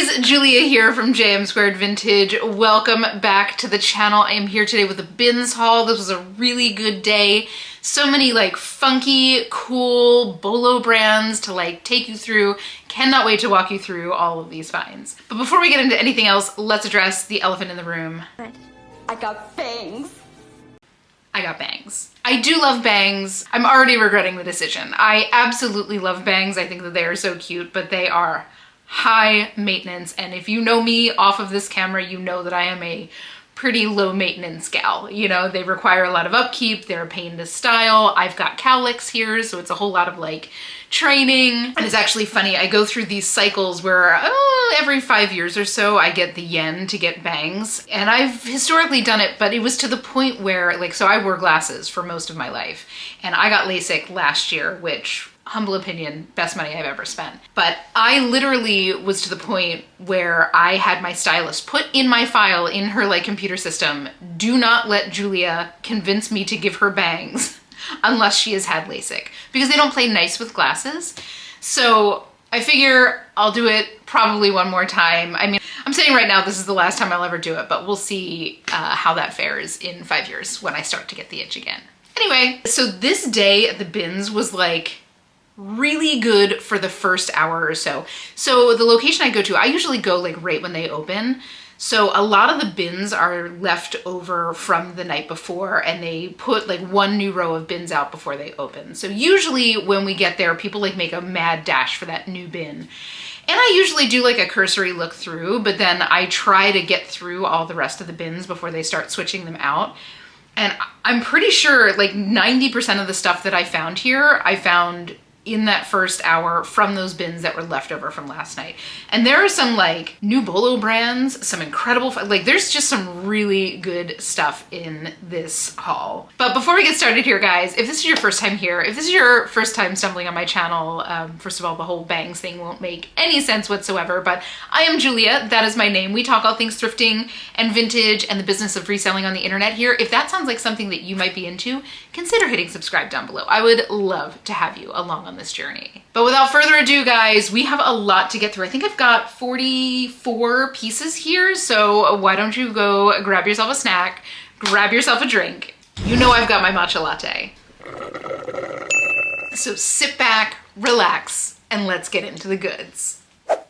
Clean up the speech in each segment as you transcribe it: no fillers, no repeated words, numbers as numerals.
guys, Julia here from JM Squared Vintage. Welcome back to the channel. I am here today with a bins haul. This was a really good day. So many like funky, cool BOLO brands to like take you through. Cannot wait to walk you through all of these finds. But before we get into anything else, let's address the elephant in the room. I got bangs. I got bangs. I do love bangs. I'm already regretting the decision. I absolutely love bangs. I think that they are so cute, but they are high maintenance. And if you know me off of this camera, you know that I am a pretty low maintenance gal. You know, they require a lot of upkeep. They're a pain to style. I've got cowlicks here, so it's a whole lot of like training. And it's actually funny, I go through these cycles where every 5 years or so I get the yen to get bangs. And I've historically done it, but it was to the point where like, so I wore glasses for most of my life and I got LASIK last year, which, humble opinion, best money I've ever spent. But I literally was to the point where I had my stylist put in my file in her like computer system, do not let Julia convince me to give her bangs unless she has had LASIK, because they don't play nice with glasses. So I figure I'll do it probably one more time. I mean, I'm saying right now this is the last time I'll ever do it, but we'll see how that fares in 5 years when I start to get the itch again. Anyway, so this day at the bins was like really good for the first hour or so. So the location I go to, I usually go like right when they open. So a lot of the bins are left over from the night before and they put like one new row of bins out before they open. So usually when we get there, people like make a mad dash for that new bin. And I usually do like a cursory look through, but then I try to get through all the rest of the bins before they start switching them out. And I'm pretty sure like 90% of the stuff that I found here, I found in that first hour from those bins that were left over from last night. And there are some like new BOLO brands, some incredible, like there's just some really good stuff in this haul. But before we get started here, guys, if this is your first time here, if this is your first time stumbling on my channel, first of all, the whole bangs thing won't make any sense whatsoever, but I am Julia, that is my name. We talk all things thrifting and vintage and the business of reselling on the internet here. If that sounds like something that you might be into, consider hitting subscribe down below. I would love to have you along on this journey. But without further ado, guys, we have a lot to get through. I think I've got 44 pieces here, so why don't you go grab yourself a snack, grab yourself a drink. You know I've got my matcha latte. So sit back, relax, and let's get into the goods.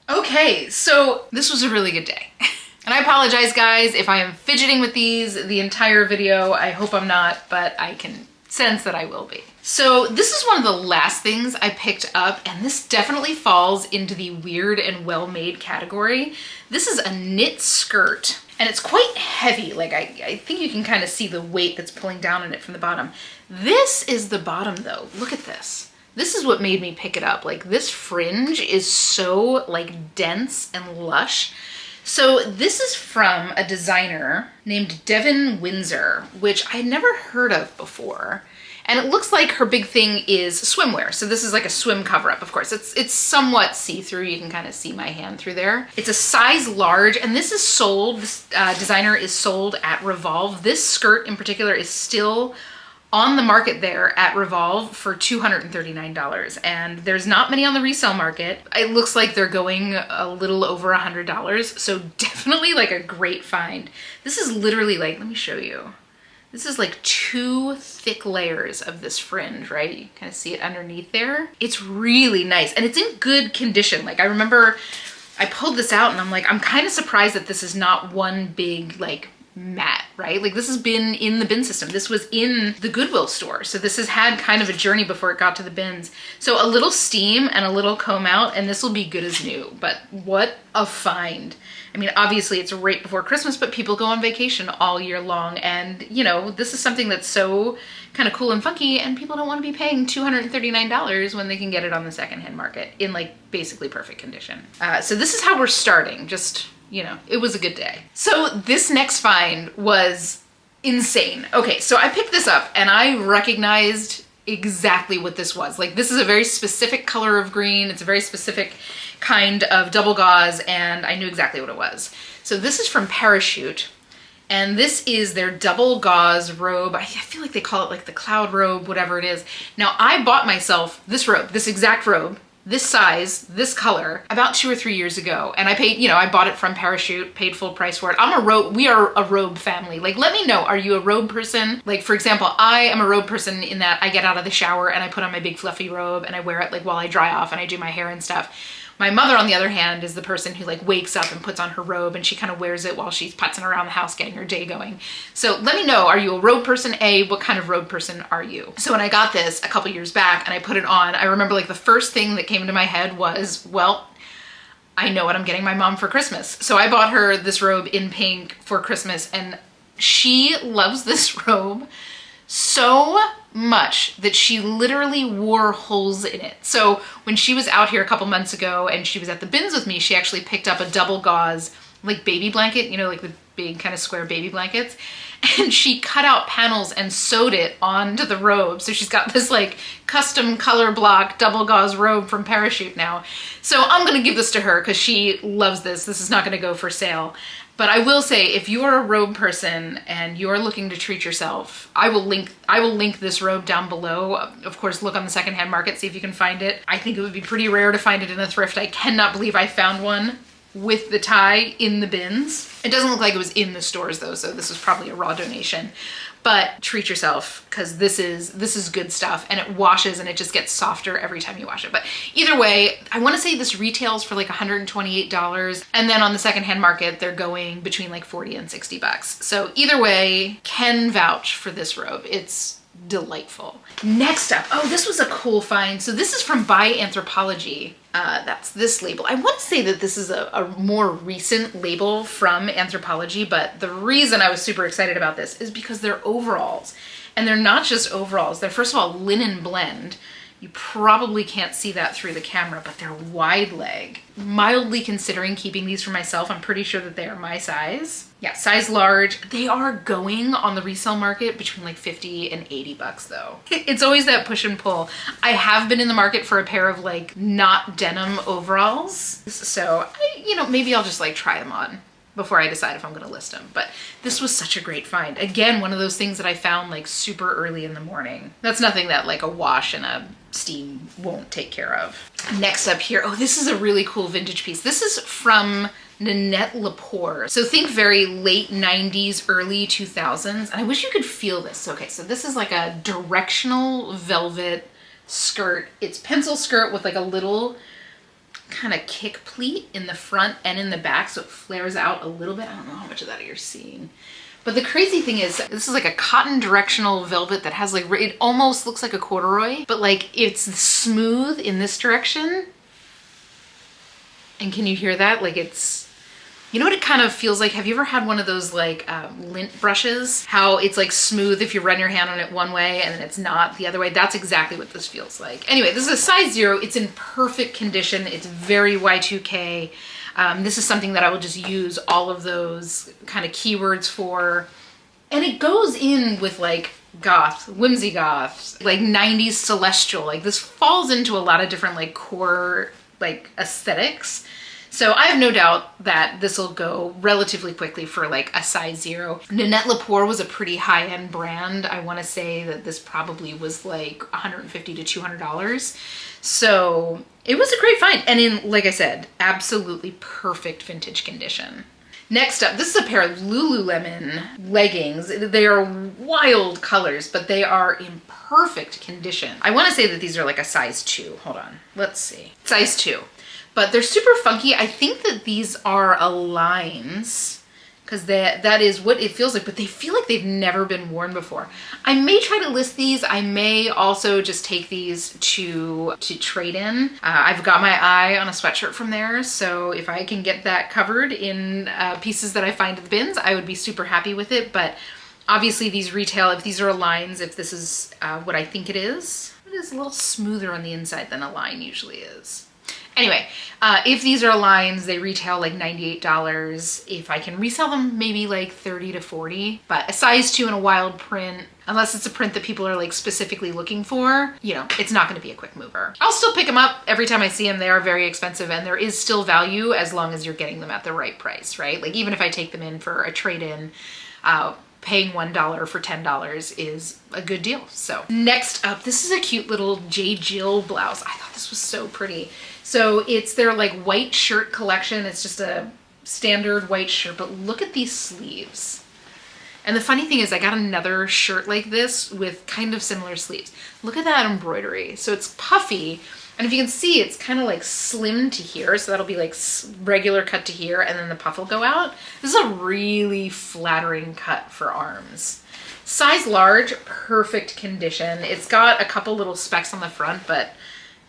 Okay, so this was a really good day. And I apologize, guys, if I am fidgeting with these the entire video. I hope I'm not, but I can sense that I will be. So this is one of the last things I picked up, and this definitely falls into the weird and well-made category. This is a knit skirt, and it's quite heavy. Like I think you can kind of see the weight that's pulling down on it from the bottom. This is the bottom though. Look at this. This is what made me pick it up. Like this fringe is so like dense and lush. So this is from a designer named Devin Windsor, which I never heard of before. And it looks like her big thing is swimwear. So this is like a swim cover-up, of course. It's somewhat see-through. You can kind of see my hand through there. It's a size large, and this is sold, this designer is sold at Revolve. This skirt in particular is still on the market there at Revolve for $239. And there's not many on the resale market. It looks like they're going a little over $100. So definitely like a great find. This is literally like, let me show you. This is like 2 thick layers of this fringe, right? You kind of see it underneath there. It's really nice and it's in good condition. Like I remember I pulled this out and I'm like, I'm kind of surprised that this is not one big like mat, right? Like this has been in the bin system. This was in the Goodwill store. So this has had kind of a journey before it got to the bins. So a little steam and a little comb out and this will be good as new, but what a find. I mean, obviously it's right before Christmas, but people go on vacation all year long. And you know, this is something that's so kind of cool and funky and people don't want to be paying $239 when they can get it on the secondhand market in like basically perfect condition. So this is how we're starting. Just, you know, it was a good day. So this next find was insane. Okay, so I picked this up and I recognized exactly what this was. Like this is a very specific color of green. It's a very specific kind of double gauze and I knew exactly what it was. So this is from Parachute and this is their double gauze robe. I feel like they call it like the cloud robe, whatever it is. Now I bought myself this robe, this exact robe this size, this color, about 2 or 3 years ago. And I paid, I bought it from Parachute, paid full price for it. We are a robe family. Like, let me know, are you a robe person? Like, for example, I am a robe person in that I get out of the shower and I put on my big fluffy robe and I wear it like while I dry off and I do my hair and stuff. My mother, on the other hand, is the person who like wakes up and puts on her robe and she kind of wears it while she's putzing around the house getting her day going. So let me know, are you a robe person? What kind of robe person are you? So when I got this a couple years back and I put it on, I remember like the first thing that came into my head was, well, I know what I'm getting my mom for Christmas. So I bought her this robe in pink for Christmas and she loves this robe so much that she literally wore holes in it. So when she was out here a couple months ago and she was at the bins with me, she actually picked up a double gauze like baby blanket, like the big kind of square baby blankets, and she cut out panels and sewed it onto the robe. So she's got this like custom color block double gauze robe from Parachute now. So I'm gonna give this to her because she loves this. This is not gonna go for sale. But I will say, if you're a robe person and you're looking to treat yourself, I will link this robe down below. Of course, look on the secondhand market, see if you can find it. I think it would be pretty rare to find it in a thrift. I cannot believe I found one with the tie in the bins. It doesn't look like it was in the stores though, so this was probably a raw donation. But treat yourself, because this is good stuff and it washes and it just gets softer every time you wash it. But either way, I want to say this retails for like $128, and then on the secondhand market they're going between like 40 and 60 bucks. So either way, can vouch for this robe. It's delightful. Next up, oh, this was a cool find. So this is from By Anthropologie. That's this label. I want to say that this is a more recent label from Anthropologie, but the reason I was super excited about this is because they're overalls. And they're not just overalls. They're, first of all, linen blend. You probably can't see that through the camera, but they're wide leg. Mildly considering keeping these for myself. I'm pretty sure that they are my size. Yeah, size large. They are going on the resale market between like 50 and 80 bucks though. It's always that push and pull. I have been in the market for a pair of like not denim overalls. So, maybe I'll just like try them on before I decide if I'm gonna list them. But this was such a great find. Again, one of those things that I found like super early in the morning. That's nothing that like a wash and a steam won't take care of. Next up here, oh, this is a really cool vintage piece. This is from Nanette Lepore. So think very late 90s, early 2000s. And I wish you could feel this. Okay, so this is like a directional velvet skirt. It's pencil skirt with like a little kind of kick pleat in the front and in the back, so it flares out a little bit. I don't know how much of that you're seeing. But the crazy thing is, this is like a cotton directional velvet that has like, it almost looks like a corduroy, but like it's smooth in this direction. And can you hear that? Like it's, you know what it kind of feels like? Have you ever had one of those like lint brushes? How it's like smooth if you run your hand on it one way and then it's not the other way? That's exactly what this feels like. Anyway, this is a size 0. It's in perfect condition. It's very Y2K. This is something that I will just use all of those kind of keywords for. And it goes in with like goth, whimsy goth, like 90s celestial. Like this falls into a lot of different like core like aesthetics. So I have no doubt that this will go relatively quickly for like a size 0. Nanette Lepore was a pretty high-end brand. I want to say that this probably was like $150 to $200. So it was a great find. And in, like I said, absolutely perfect vintage condition. Next up, this is a pair of Lululemon leggings. They are wild colors, but they are in perfect condition. I want to say that these are like a size 2. Hold on, let's see. Size 2. But they're super funky. I think that these are Aligns, because that is what it feels like, but they feel like they've never been worn before. I may try to list these. I may also just take these to trade in. I've got my eye on a sweatshirt from there, so if I can get that covered in pieces that I find at the bins, I would be super happy with it. But obviously these retail, if these are Aligns, if this is what I think it is a little smoother on the inside than a line usually is. Anyway, if these are Aligns, they retail like $98. If I can resell them, maybe like $30 to $40. But a size 2 and a wild print, unless it's a print that people are like specifically looking for, it's not gonna be a quick mover. I'll still pick them up every time I see them. They are very expensive and there is still value as long as you're getting them at the right price, right? Like even if I take them in for a trade-in, paying $1 for $10 is a good deal. So next up, this is a cute little J.Jill blouse. I thought this was so pretty. So it's their like white shirt collection. It's just a standard white shirt, but look at these sleeves. And the funny thing is I got another shirt like this with kind of similar sleeves. Look at that embroidery. So it's puffy. And if you can see, it's kind of like slim to here. So that'll be like regular cut to here and then the puff will go out. This is a really flattering cut for arms. Size large, perfect condition. It's got a couple little specks on the front, but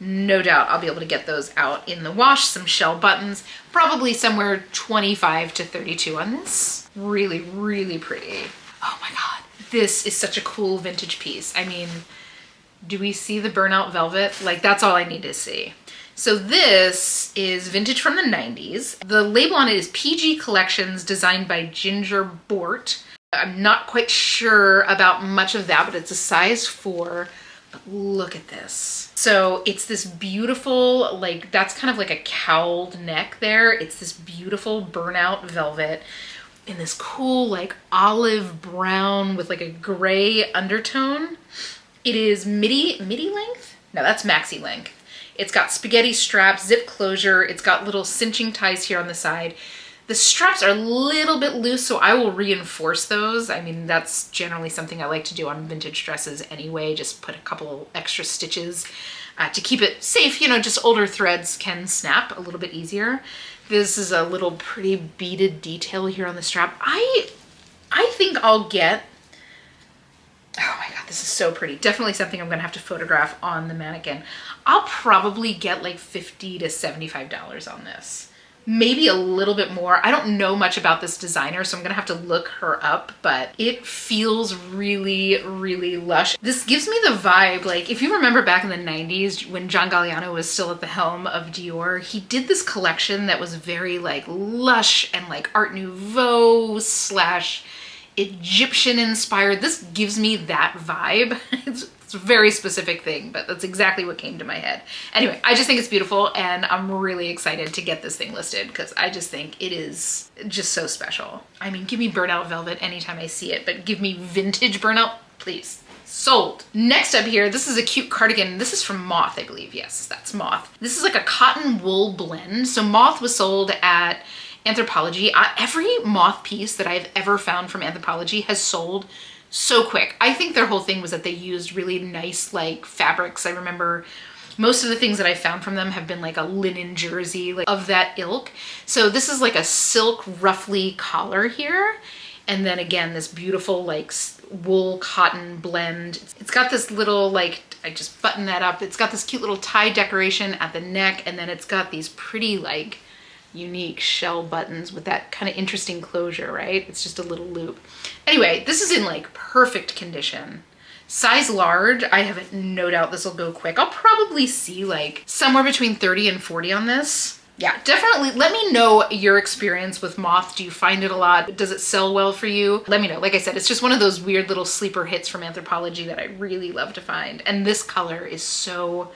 no doubt I'll be able to get those out in the wash. Some shell buttons, probably somewhere 25 to 32 on this. Really, really pretty. Oh my God. This is such a cool vintage piece. I mean, do we see the burnout velvet? Like that's all I need to see. So this is vintage from the 90s. The label on it is PG Collections, designed by Ginger Bort. I'm not quite sure about much of that, but it's a size 4. But look at this. So it's this beautiful, like that's kind of like a cowled neck there. It's this beautiful burnout velvet in this cool like olive brown with like a gray undertone. It is midi length? No, that's maxi length. It's got spaghetti straps, zip closure. It's got little cinching ties here on the side. The straps are a little bit loose, so I will reinforce those. I mean, that's generally something I like to do on vintage dresses anyway, just put a couple extra stitches to keep it safe. You know, just older threads can snap a little bit easier. This is a little pretty beaded detail here on the strap. I think I'll get, oh my God, this is so pretty. Definitely something I'm gonna have to photograph on the mannequin. I'll probably get like $50 to $75 on this. Maybe a little bit more. I don't know much about this designer, so I'm gonna have to look her up, but it feels really, really lush. This gives me the vibe, like if you remember back in the 90s when John Galliano was still at the helm of Dior, he did this collection that was very like lush and like Art Nouveau slash Egyptian inspired. This gives me that vibe. It's a very specific thing, but that's exactly what came to my head. Anyway, I just think it's beautiful and I'm really excited to get this thing listed because I just think it is just so special. I mean, give me burnout velvet anytime I see it, but give me vintage burnout, please. Sold. Next up here, this is a cute cardigan. This is from Moth, I believe. Yes, that's Moth. This is like a cotton wool blend. So Moth was sold at Anthropologie. Every Moth piece that I've ever found from Anthropologie has sold so quick. I think their whole thing was that they used really nice like fabrics. I remember most of the things that I found from them have been like a linen jersey, like of that ilk. So this is like a silk ruffly collar here. And then again, this beautiful like wool cotton blend. It's got this little like, I just button that up. It's got this cute little tie decoration at the neck. And then it's got these pretty like unique shell buttons with that kind of interesting closure, right? It's just a little loop. Anyway, this is in like perfect condition. Size large. I have no doubt this will go quick. I'll probably see like somewhere between 30 and 40 on this. Yeah, definitely let me know your experience with Moth. Do you find it a lot? Does it sell well for you? Let me know. Like I said, it's just one of those weird little sleeper hits from Anthropologie that I really love to find. And this color is so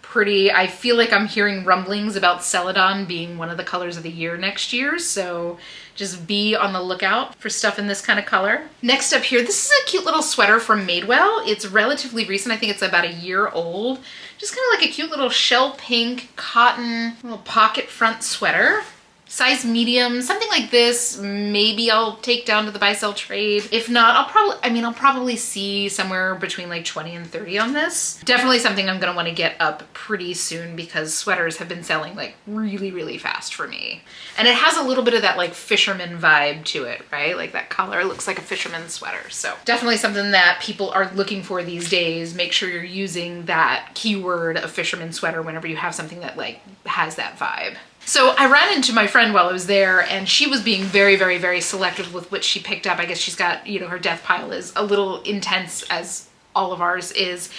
pretty. I feel like I'm hearing rumblings about Celadon being one of the colors of the year next year, so just be on the lookout for stuff in this kind of color. Next up here, this is a cute little sweater from Madewell. It's relatively recent. I think it's about a year old. Just kind of like a cute little shell pink cotton little pocket front sweater. Size medium, something like this. Maybe I'll take down to the buy sell trade. If not, I'll probably see somewhere between like 20 and 30 on this. Definitely something I'm gonna wanna get up pretty soon because sweaters have been selling like really, really fast for me. And it has a little bit of that like fisherman vibe to it, right? Like that color looks like a fisherman's sweater. So definitely something that people are looking for these days. Make sure you're using that keyword of fisherman sweater whenever you have something that like has that vibe. So I ran into my friend while I was there and she was being very, very, very selective with what she picked up. I guess she's got, you know, her death pile is a little intense as all of ours is.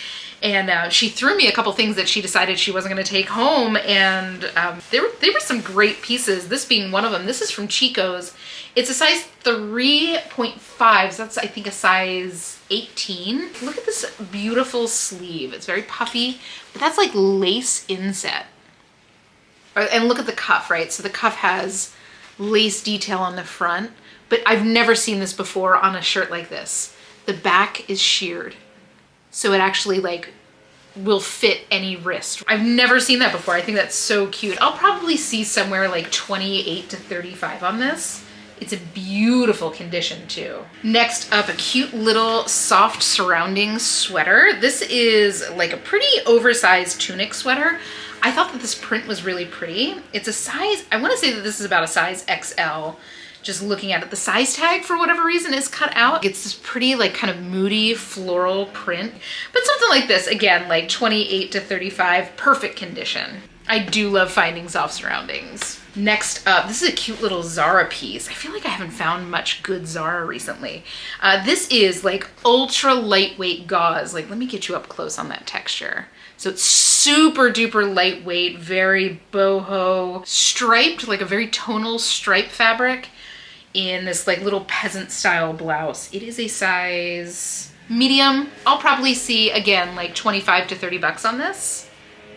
And she threw me a couple things that she decided she wasn't going to take home. And they were some great pieces, this being one of them. This is from Chico's. It's a size 3.5, so that's I think a size 18. Look at this beautiful sleeve. It's very puffy, but that's like lace inset. And look at the cuff, right? So the cuff has lace detail on the front, but I've never seen this before on a shirt like this. The back is sheared, so it actually like will fit any wrist. I've never seen that before. I think that's so cute. I'll probably see somewhere like 28 to 35 on this. It's a beautiful condition too. Next up, a cute little soft surrounding sweater. This is like a pretty oversized tunic sweater. I thought that this print was really pretty. It's a size, I wanna say that this is about a size XL. Just looking at it, the size tag for whatever reason is cut out. It's this pretty like kind of moody floral print, but something like this, again, like 28 to 35, perfect condition. I do love finding soft surroundings. Next up, this is a cute little Zara piece. I feel like I haven't found much good Zara recently. This is like ultra lightweight gauze. Like, let me get you up close on that texture. So it's super duper lightweight, very boho, striped, like a very tonal stripe fabric in this like little peasant style blouse. It is a size medium. I'll probably see, again, like 25 to 30 bucks on this.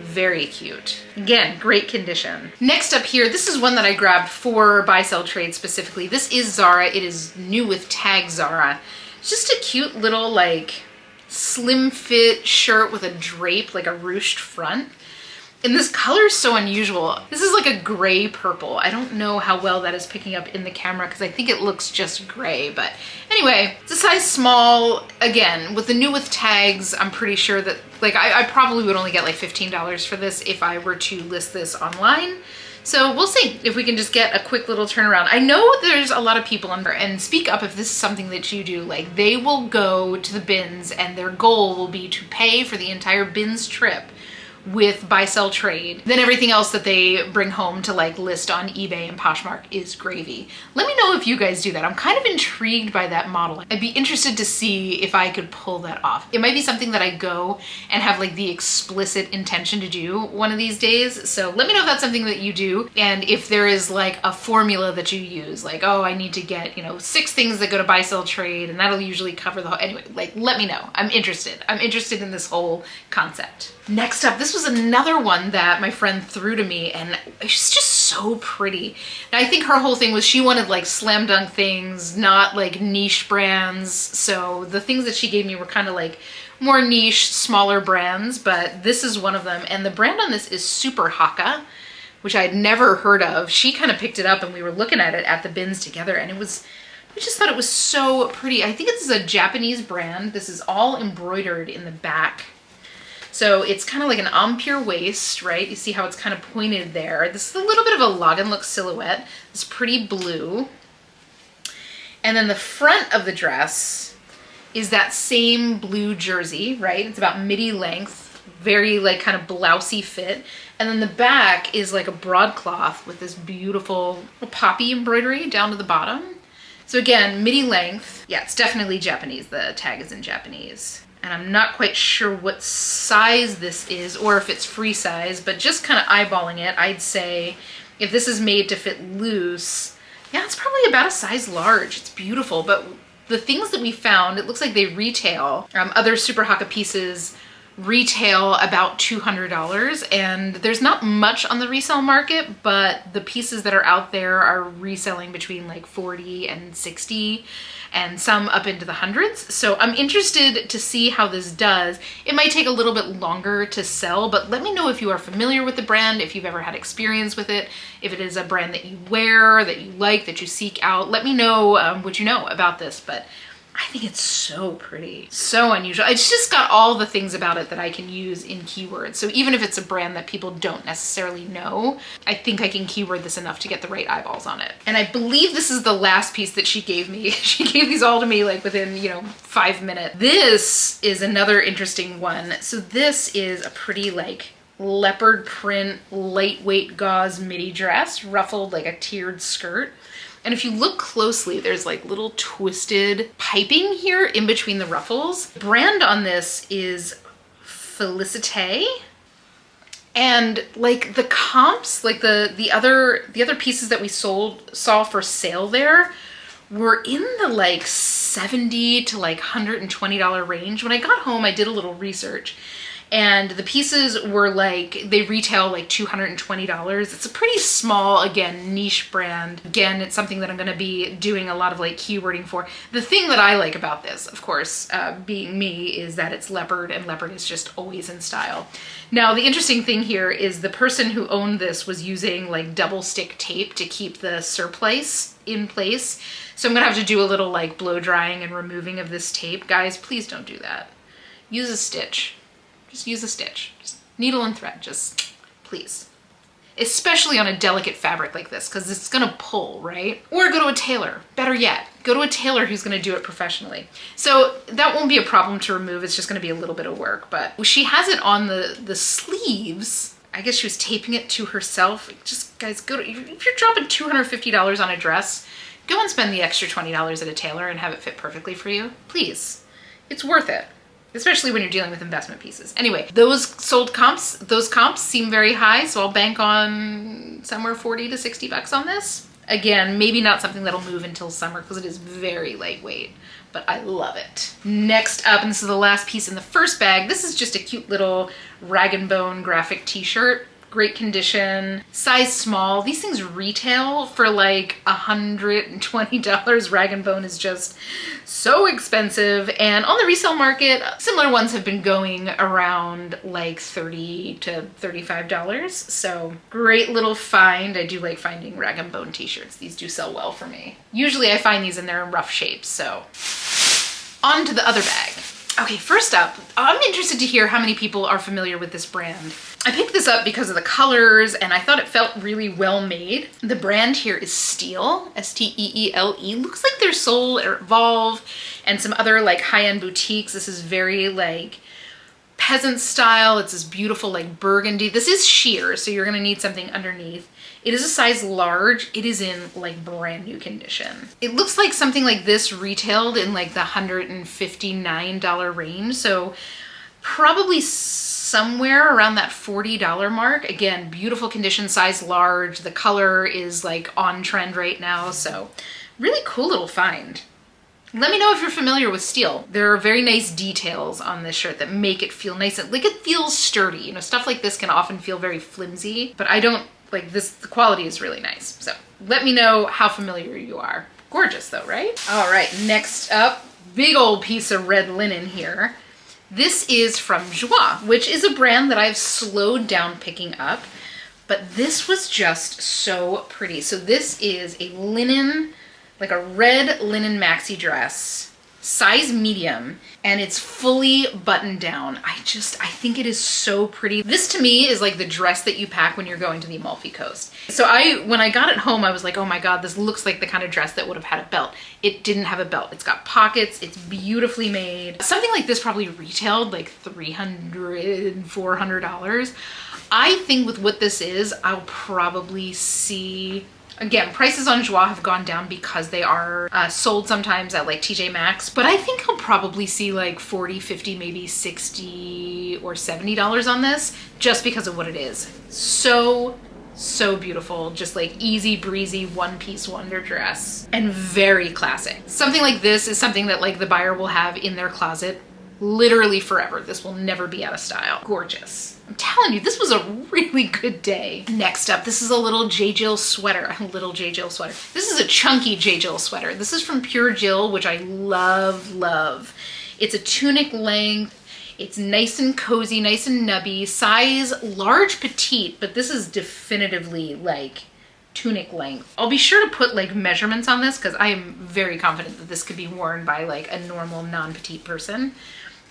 Very cute. Again, great condition. Next up here, this is one that I grabbed for buy sell trade specifically. This is Zara. It is new with tag Zara. It's just a cute little like slim fit shirt with a drape, like a ruched front. And this color is so unusual. This is like a gray purple. I don't know how well that is picking up in the camera because I think it looks just gray, but anyway, it's a size small. Again, with the new with tags, I'm pretty sure that like I probably would only get like $15 for this if I were to list this online. So we'll see if we can just get a quick little turnaround. I know there's a lot of people on there, and speak up if this is something that you do. Like, they will go to the bins and their goal will be to pay for the entire bins trip with buy sell trade. Then everything else that they bring home to like list on eBay and Poshmark is gravy. Let me know if you guys do that. I'm kind of intrigued by that model. I'd be interested to see if I could pull that off. It might be something that I go and have like the explicit intention to do one of these days. So let me know if that's something that you do, and if there is like a formula that you use, like, oh, I need to get, you know, 6 things that go to buy sell trade and that'll usually cover the whole, anyway, like, let me know. I'm interested. I'm interested in this whole concept. Next up, this was another one that my friend threw to me, and it's just so pretty. And I think her whole thing was she wanted like slam dunk things, not like niche brands. So the things that she gave me were kind of like more niche, smaller brands, but this is one of them. And the brand on this is Super Haka, which I had never heard of. She kind of picked it up and we were looking at it at the bins together, and we just thought it was so pretty. I think this is a Japanese brand. This is all embroidered in the back. So it's kind of like an empire waist, right? You see how it's kind of pointed there. This is a little bit of a Logan look silhouette. It's pretty blue. And then the front of the dress is that same blue jersey, right? It's about midi length, very like kind of blousey fit. And then the back is like a broadcloth with this beautiful poppy embroidery down to the bottom. So again, midi length. Yeah, it's definitely Japanese. The tag is in Japanese. And I'm not quite sure what size this is or if it's free size, but just kind of eyeballing it, I'd say if this is made to fit loose, yeah, it's probably about a size large. It's beautiful, but the things that we found, it looks like they retail. Other Super Haka pieces retail about $200, and there's not much on the resale market, but the pieces that are out there are reselling between like 40 and 60, and some up into the hundreds. So I'm interested to see how this does. It might take a little bit longer to sell, but let me know if you are familiar with the brand, if you've ever had experience with it, if it is a brand that you wear, that you like, that you seek out. Let me know what you know about this, but I think it's so pretty, so unusual. It's just got all the things about it that I can use in keywords. So even if it's a brand that people don't necessarily know, I think I can keyword this enough to get the right eyeballs on it. And I believe this is the last piece that she gave me. She gave these all to me like within, 5 minutes. This is another interesting one. So this is a pretty like leopard print, lightweight gauze midi dress, ruffled like a tiered skirt. And if you look closely, there's like little twisted piping here in between the ruffles. The brand on this is Felicite. And like the comps, like the other pieces that we saw for sale there were in the like $70 to like $120 range. When I got home, I did a little research, And the pieces were like, they retail like $220. It's a pretty small, again, niche brand. Again, it's something that I'm gonna be doing a lot of like keywording for. The thing that I like about this, of course, being me, is that it's leopard, and leopard is just always in style. Now, the interesting thing here is the person who owned this was using like double stick tape to keep the surplice in place. So I'm gonna have to do a little like blow drying and removing of this tape. Guys, please don't do that. Use a stitch. Just use a stitch. Just needle and thread, just please. Especially on a delicate fabric like this, because it's gonna pull, right? Or go to a tailor. Better yet, go to a tailor who's gonna do it professionally. So that won't be a problem to remove. It's just gonna be a little bit of work, but she has it on the sleeves. I guess she was taping it to herself. Just, guys, if you're dropping $250 on a dress, go and spend the extra $20 at a tailor and have it fit perfectly for you. Please, it's worth it. Especially when you're dealing with investment pieces. Anyway, those comps seem very high, so I'll bank on somewhere 40 to 60 bucks on this. Again, maybe not something that'll move until summer because it is very lightweight, but I love it. Next up, and this is the last piece in the first bag, this is just a cute little rag and bone graphic t-shirt. Great condition, size small. These things retail for like $120. Rag and bone is just so expensive. And on the resale market, similar ones have been going around like $30 to $35. So great little find. I do like finding rag and bone t-shirts. These do sell well for me. Usually I find these and they're in rough shapes. So on to the other bag. Okay, first up, I'm interested to hear how many people are familiar with this brand. I picked this up because of the colors and I thought it felt really well made. The brand here is Steel, S-T-E-E-L-E. Looks like they're sold at Revolve and some other like high-end boutiques. This is very like peasant style. It's this beautiful like burgundy. This is sheer, so you're gonna need something underneath. It is a size large. It is in like brand new condition. It looks like something like this retailed in like the $159 range. So probably somewhere around that $40 mark. Again, beautiful condition, size large. The color is like on trend right now. So really cool little find. Let me know if you're familiar with Steel. There are very nice details on this shirt that make it feel nice. Like it feels sturdy. You know, stuff like this can often feel very flimsy, but I don't like this. The quality is really nice. So let me know how familiar you are. Gorgeous though, right? All right, next up, big old piece of red linen here. This is from Joie, which is a brand that I've slowed down picking up, but this was just so pretty. So this is a linen, like a red linen maxi dress, size medium, and it's fully buttoned down. I think it is so pretty. This to me is like the dress that you pack when you're going to the Amalfi Coast. So when I got it home, I was like, oh my God, this looks like the kind of dress that would have had a belt. It didn't have a belt. It's got pockets. It's beautifully made. Something like this probably retailed like $300, $400. I think with what this is, I'll probably see, again, prices on Joie have gone down because they are sold sometimes at like TJ Maxx, but I think I'll probably see like 40, 50, maybe 60 or $70 on this just because of what it is. So beautiful, just like easy breezy one-piece wonder dress and very classic. Something like this is something that like the buyer will have in their closet literally forever. This will never be out of style. Gorgeous. I'm telling you, this was a really good day. Next up, this is a little J.Jill sweater. A little J.Jill sweater. This is a chunky J.Jill sweater. This is from Pure Jill, which I love. It's a tunic length. It's nice and cozy, nice and nubby. Size large petite, but this is definitively like tunic length. I'll be sure to put like measurements on this because I am very confident that this could be worn by like a normal non-petite person.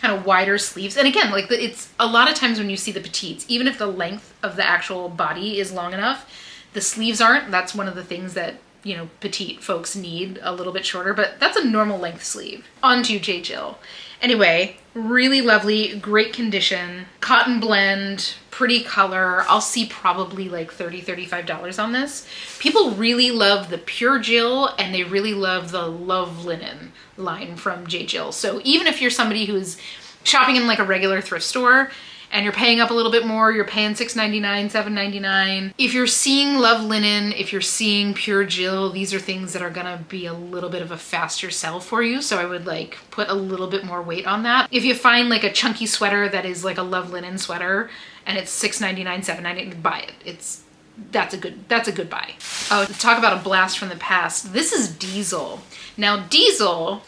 Kind of wider sleeves. And again, like it's a lot of times when you see the petites, even if the length of the actual body is long enough, the sleeves aren't. That's one of the things that, you know, petite folks need a little bit shorter, but that's a normal length sleeve. On to J.Jill. Anyway, really lovely, great condition, cotton blend, pretty color. I'll see probably like $30, $35 on this. People really love the Pure Jill and they really love the Love Linen line from J.Jill. So even if you're somebody who's shopping in like a regular thrift store and you're paying up a little bit more, you're paying $6.99, $7.99. If you're seeing Love Linen, if you're seeing Pure Jill, these are things that are gonna be a little bit of a faster sell for you. So I would like put a little bit more weight on that. If you find like a chunky sweater that is like a Love Linen sweater and it's $6.99, $7.99, buy it. That's a good buy. Oh, to talk about a blast from the past. This is Diesel. Now Diesel,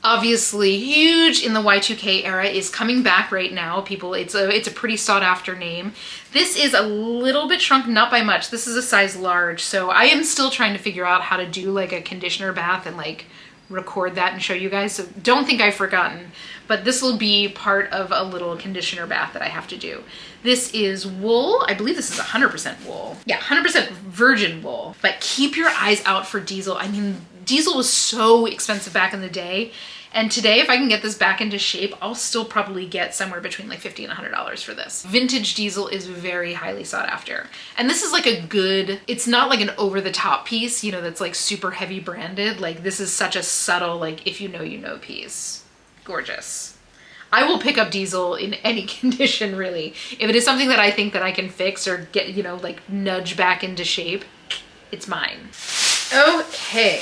obviously huge in the Y2K era, is coming back right now. People, it's a pretty sought after name. This is a little bit shrunk, not by much. This is a size large. So I am still trying to figure out how to do like a conditioner bath and like record that and show you guys. So don't think I've forgotten, but this will be part of a little conditioner bath that I have to do. This is wool. I believe this is 100% wool. Yeah, 100% virgin wool. But keep your eyes out for Diesel. I mean, Diesel was so expensive back in the day. And today, if I can get this back into shape, I'll still probably get somewhere between like $50 and $100 for this. Vintage Diesel is very highly sought after. And this is like a good, it's not like an over the top piece, you know, that's like super heavy branded. Like this is such a subtle, like if you know piece. Gorgeous. I will pick up Diesel in any condition, really. If it is something that I think that I can fix or get, you know, like nudge back into shape, it's mine. Okay.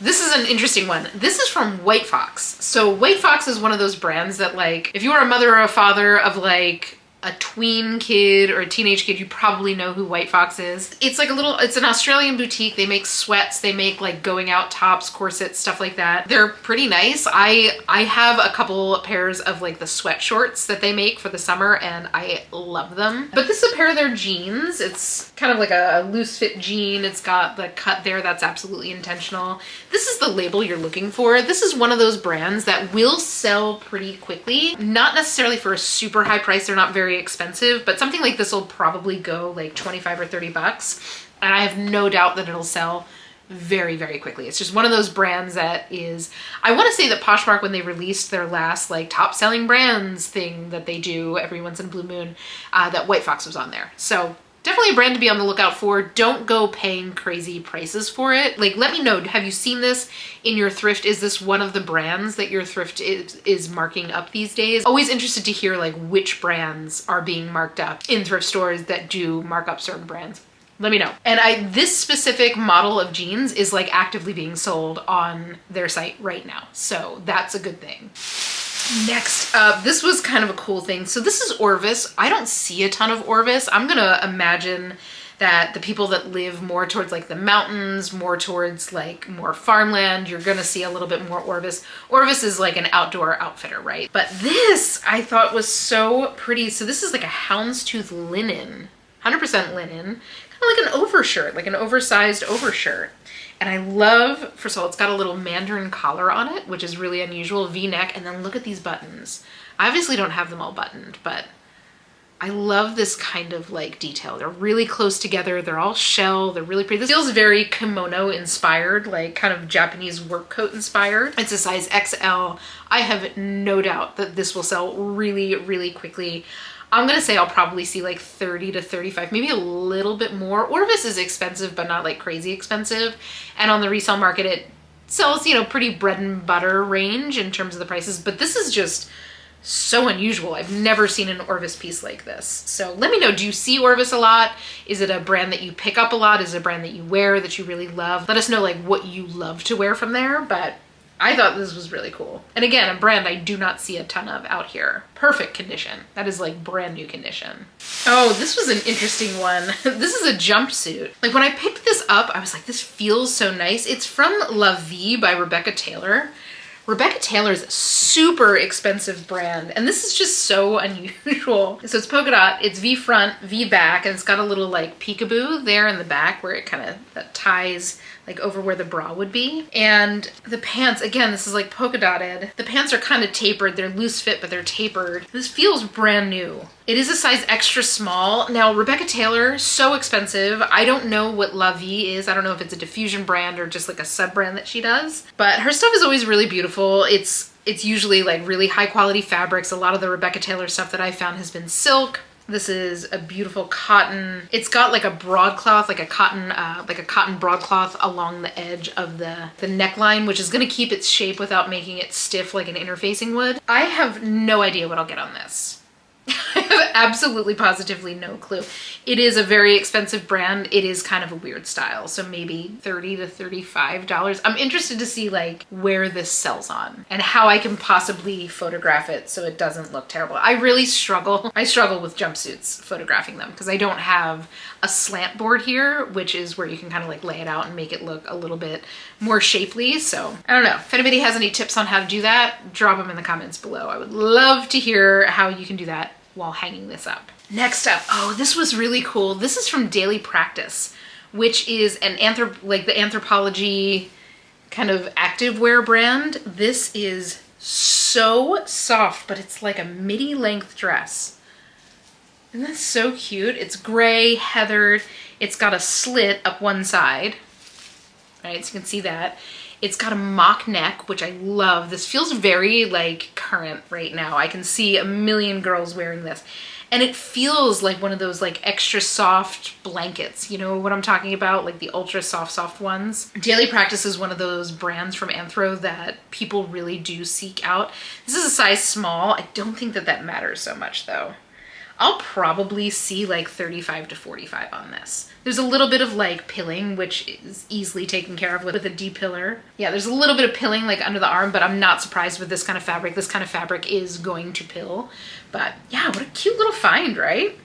This is an interesting one. This is from White Fox. So White Fox is one of those brands that like, if you are a mother or a father of like a tween kid or a teenage kid, you probably know who White Fox is. It's like it's an Australian boutique. They make sweats, they make like going out tops, corsets, stuff like that. They're pretty nice. I have a couple pairs of like the sweat shorts that they make for the summer and I love them. But this is a pair of their jeans. It's kind of like a loose fit jean. It's got the cut there that's absolutely intentional. This is the label you're looking for. This is one of those brands that will sell pretty quickly. Not necessarily for a super high price. They're not very expensive, but something like this will probably go like 25 or 30 bucks. And I have no doubt that it'll sell very, very quickly. It's just one of those brands that is, I want to say that Poshmark, when they released their last like top selling brands thing that they do every once in a blue moon, that White Fox was on there. So definitely a brand to be on the lookout for. Don't go paying crazy prices for it. Like, let me know, have you seen this in your thrift? Is this one of the brands that your thrift is marking up these days? Always interested to hear like which brands are being marked up in thrift stores that do mark up certain brands. Let me know. And this specific model of jeans is like actively being sold on their site right now. So that's a good thing. Next up, this was kind of a cool thing. So this is Orvis. I don't see a ton of Orvis. I'm gonna imagine that the people that live more towards like the mountains, more towards like more farmland, you're gonna see a little bit more Orvis. Orvis is like an outdoor outfitter, right? But this I thought was so pretty. So this is like a houndstooth linen, 100% linen, kind of like an overshirt, like an oversized overshirt. And I love, first of all, it's got a little mandarin collar on it, which is really unusual, V-neck, and then look at these buttons. I obviously don't have them all buttoned, but I love this kind of like detail. They're really close together. They're all shell. They're really pretty. This feels very kimono inspired, like kind of Japanese work coat inspired. It's a size XL. I have no doubt that this will sell really, really quickly. I'm gonna say I'll probably see like 30 to 35, maybe a little bit more. Orvis is expensive, but not like crazy expensive. And on the resale market, it sells, you know, pretty bread and butter range in terms of the prices, but this is just so unusual. I've never seen an Orvis piece like this. So let me know, do you see Orvis a lot? Is it a brand that you pick up a lot? Is it a brand that you wear that you really love? Let us know like what you love to wear from there, but I thought this was really cool. And again, a brand I do not see a ton of out here. Perfect condition. That is like brand new condition. Oh, this was an interesting one. This is a jumpsuit. Like when I picked this up, I was like, this feels so nice. It's from La Vie by Rebecca Taylor. Rebecca Taylor is a super expensive brand, and this is just so unusual. So it's polka dot, it's V front, V back, and it's got a little like peekaboo there in the back where it kind of ties like over where the bra would be. And the pants, again, this is like polka dotted. The pants are kind of tapered. They're loose fit, but they're tapered. This feels brand new. It is a size extra small. Now, Rebecca Taylor, so expensive. I don't know what La Vie is. I don't know if it's a diffusion brand or just like a sub brand that she does, but her stuff is always really beautiful. It's usually like really high quality fabrics. A lot of the Rebecca Taylor stuff that I found has been silk. This is a beautiful cotton. It's got like a broadcloth, like a cotton broadcloth along the edge of the neckline, which is gonna keep its shape without making it stiff like an interfacing would. I have no idea what I'll get on this. I have absolutely positively no clue. It is a very expensive brand. It is kind of a weird style. So maybe $30 to $35. I'm interested to see like where this sells on and how I can possibly photograph it so it doesn't look terrible. I really struggle. I struggle with jumpsuits photographing them because I don't have a slant board here, which is where you can kind of like lay it out and make it look a little bit more shapely. So I don't know. If anybody has any tips on how to do that, drop them in the comments below. I would love to hear how you can do that while hanging this up. Next up, oh, this was really cool. This is from Daily Practice, which is an like the Anthropologie kind of activewear brand. This is so soft, but it's like a midi length dress. Isn't that so cute? It's gray, heathered. It's got a slit up one side, right? So you can see that. It's got a mock neck, which I love. This feels very like current right now. I can see a million girls wearing this. And it feels like one of those like extra soft blankets. You know what I'm talking about? Like the ultra soft ones. Daily Practice is one of those brands from Anthro that people really do seek out. This is a size small. I don't think that that matters so much though. I'll probably see like 35 to 45 on this. There's a little bit of like pilling, which is easily taken care of with a D-pillar. Yeah, there's a little bit of pilling like under the arm, but I'm not surprised with this kind of fabric. This kind of fabric is going to pill. But yeah, what a cute little find, right?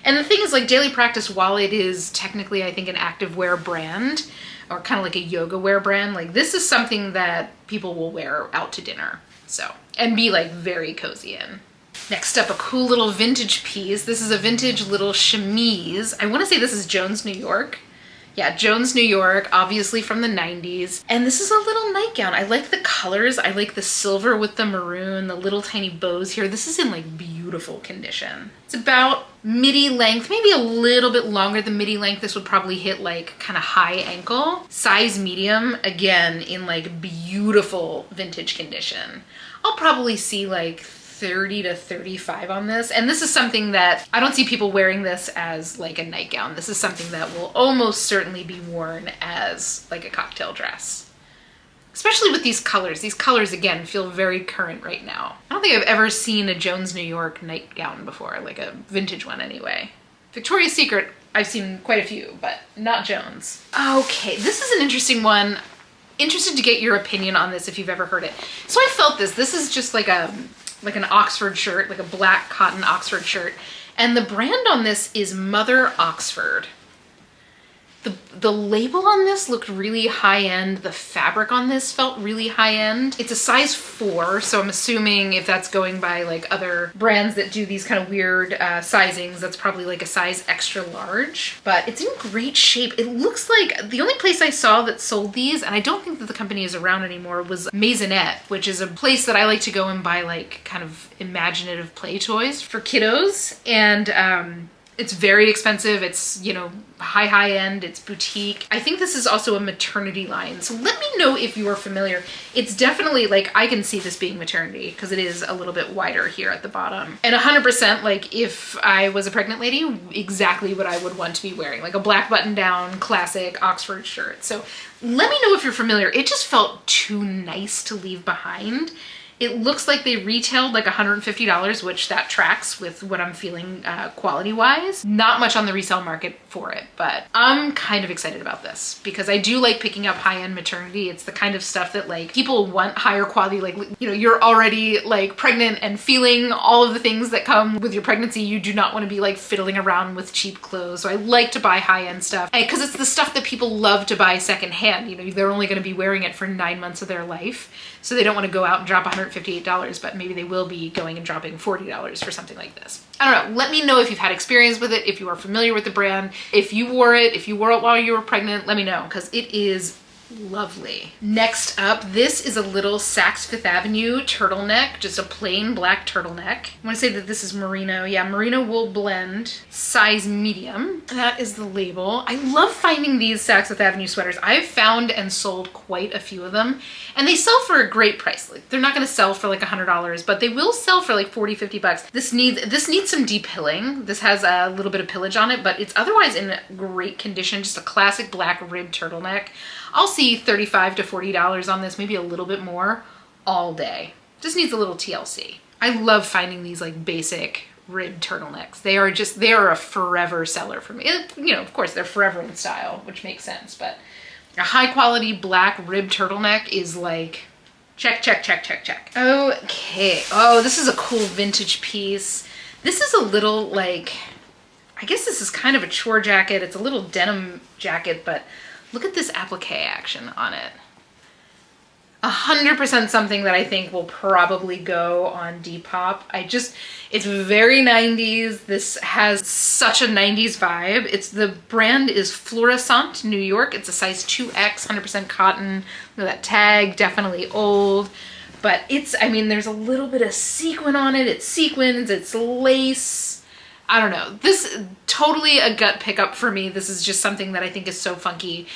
And the thing is like Daily Practice, while it is technically, I think, an activewear brand or kind of like a yoga wear brand, like this is something that people will wear out to dinner. So, and be like very cozy in. Next up, a cool little vintage piece. This is a vintage little chemise. I want to say this is Jones, New York. Yeah, Jones, New York, obviously from the 90s. And this is a little nightgown. I like the colors. I like the silver with the maroon, the little tiny bows here. This is in like beautiful condition. It's about midi length, maybe a little bit longer than midi length. This would probably hit like kind of high ankle. Size medium, again, in like beautiful vintage condition. I'll probably see like 30 to 35 on this. And this is something that I don't see people wearing this as like a nightgown. This is something that will almost certainly be worn as like a cocktail dress. Especially with these colors. These colors, again, feel very current right now. I don't think I've ever seen a Jones, New York nightgown before, like a vintage one anyway. Victoria's Secret, I've seen quite a few, but not Jones. Okay, this is an interesting one. Interested to get your opinion on this if you've ever heard it. So I felt this. This is just like an Oxford shirt, like a black cotton Oxford shirt. And the brand on this is Mother Oxford. The label on this looked really high-end. The fabric on this felt really high-end. It's a size 4, so I'm assuming if that's going by like other brands that do these kind of weird sizings, that's probably like a size extra large. But it's in great shape. It looks like the only place I saw that sold these, and I don't think that the company is around anymore, was Maisonette, which is a place that I like to go and buy like kind of imaginative play toys for kiddos. And it's very expensive. It's, you know, high end, it's boutique. I think this is also a maternity line. So let me know if you are familiar. It's definitely like, I can see this being maternity because it is a little bit wider here at the bottom. And 100% like if I was a pregnant lady, exactly what I would want to be wearing, like a black button down, classic Oxford shirt. So let me know if you're familiar. It just felt too nice to leave behind. It looks like they retailed like $150, which that tracks with what I'm feeling quality-wise. Not much on the resale market for it, but I'm kind of excited about this because I do like picking up high-end maternity. It's the kind of stuff that like people want higher quality, like, you know, you're already like pregnant and feeling all of the things that come with your pregnancy. You do not want to be like fiddling around with cheap clothes. So I like to buy high-end stuff because it's the stuff that people love to buy secondhand. You know, they're only going to be wearing it for 9 months of their life. So they don't want to go out and drop $158, but maybe they will be going and dropping $40 for something like this. I don't know. Let me know if you've had experience with it, if you are familiar with the brand, if you wore it while you were pregnant, let me know because it is lovely. Next up, this is a little Saks Fifth Avenue turtleneck, just a plain black turtleneck. I want to say that this is merino. Yeah, merino wool blend, size medium. That is the label. I love finding these Saks Fifth Avenue sweaters. I've found and sold quite a few of them, and they sell for a great price. Like, they're not going to sell for like $100, but they will sell for like 40, 50 bucks. This needs some de-pilling. This has a little bit of pillage on it, but it's otherwise in great condition. Just a classic black ribbed turtleneck. I'll see $35 to $40 on this, maybe a little bit more, all day. Just needs a little TLC. I love finding these like basic ribbed turtlenecks. They are a forever seller for me. You know, of course, they're forever in style, which makes sense, but a high quality black ribbed turtleneck is like, check, check, check, check, check. Okay. Oh, this is a cool vintage piece. This is a little like, I guess this is kind of a chore jacket. It's a little denim jacket, but look at this applique action on it. 100% something that I think will probably go on Depop. It's very 90s. This has such a 90s vibe. The brand is Flores New York. It's a size 2X, 100% cotton. Look at that tag, definitely old. But there's a little bit of sequin on it. It's sequins, it's lace. I don't know. This totally a gut pickup for me. This is just something that I think is so funky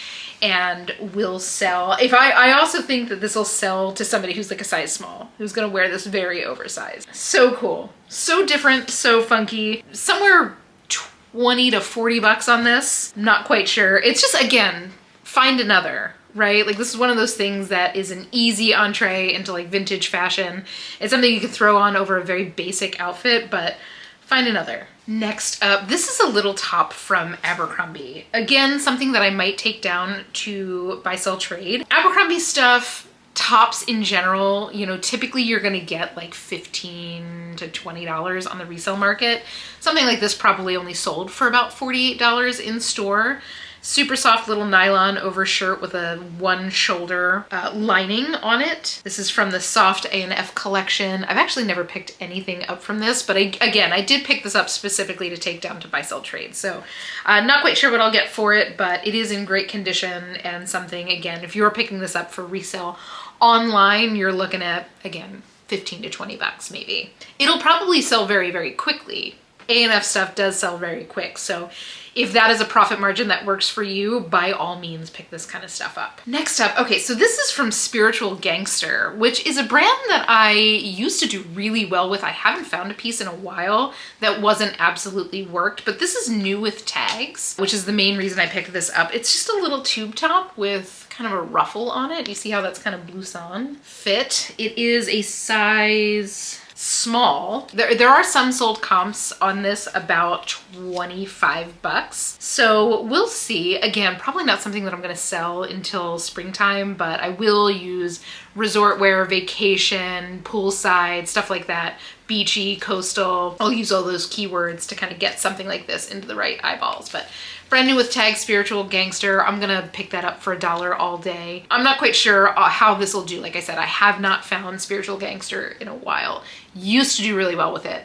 and will sell. I also think that this will sell to somebody who's like a size small, who's gonna wear this very oversized. So cool, so different, so funky. Somewhere 20 to 40 bucks on this. Not quite sure. It's just, again, find another, right? Like this is one of those things that is an easy entree into like vintage fashion. It's something you can throw on over a very basic outfit, but find another. Next up, this is a little top from Abercrombie. Again, something that I might take down to buy, sell, trade. Abercrombie stuff, tops in general, you know, typically you're gonna get like $15 to $20 on the resale market. Something like this probably only sold for about $48 in store. Super soft little nylon overshirt with a one shoulder lining on it. This is from the Soft A&F collection. I've actually never picked anything up from this, but I did pick this up specifically to take down to buy, sell, trade. So not quite sure what I'll get for it, but it is in great condition and something, again, if you're picking this up for resale online, you're looking at, again, 15 to 20 bucks maybe. It'll probably sell very, very quickly. A&F stuff does sell very quick, so if that is a profit margin that works for you, by all means pick this kind of stuff up. Next up, okay, so this is from Spiritual Gangster, which is a brand that I used to do really well with. I haven't found a piece in a while that wasn't absolutely worked, but this is new with tags, which is the main reason I picked this up. It's just a little tube top with kind of a ruffle on it. You see how that's kind of blouson fit. It is a size small. There are some sold comps on this about 25 bucks. So we'll see. Again, probably not something that I'm going to sell until springtime, but I will use resort wear, vacation, poolside, stuff like that, beachy, coastal. I'll use all those keywords to kind of get something like this into the right eyeballs. But brand new with tag, Spiritual Gangster. I'm gonna pick that up for $1 all day. I'm not quite sure how this will do. Like I said, I have not found Spiritual Gangster in a while. Used to do really well with it,